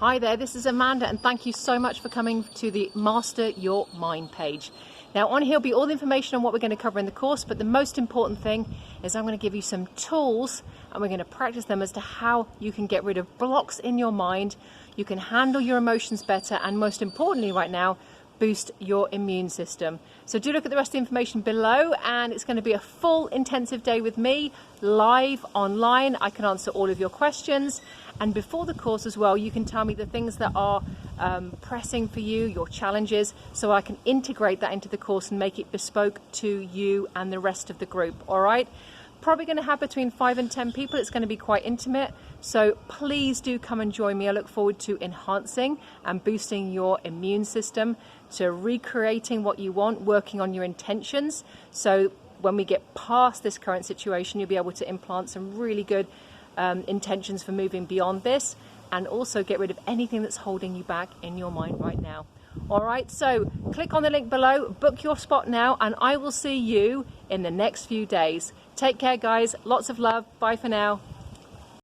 Hi there, this is Amanda and thank you so much for coming to the Master Your Mind page. Now on here will be all the information on what we're going to cover in the course, but the most important thing is I'm going to give you some tools and we're going to practice them as to how you can get rid of blocks in your mind, you can handle your emotions better, and most importantly right now, boost your immune system. So do look at the rest of the information below, and it's going to be a full intensive day with me, live online. I can answer all of your questions, and before the course as well, you can tell me the things that are pressing for you, your challenges, so I can integrate that into the course and make it bespoke to you and the rest of the group. All right, probably going to have between 5 and 10 people. It's going to be quite intimate, so please do come and join me. I look forward to enhancing and boosting your immune system, to recreating what you want, working on your intentions, so when we get past this current situation, you'll be able to implant some really good intentions for moving beyond this, and also get rid of anything that's holding you back in your mind right now. All right, so click on the link below, book your spot now, and I will see you in the next few days. Take care, guys. Lots of love. Bye for now.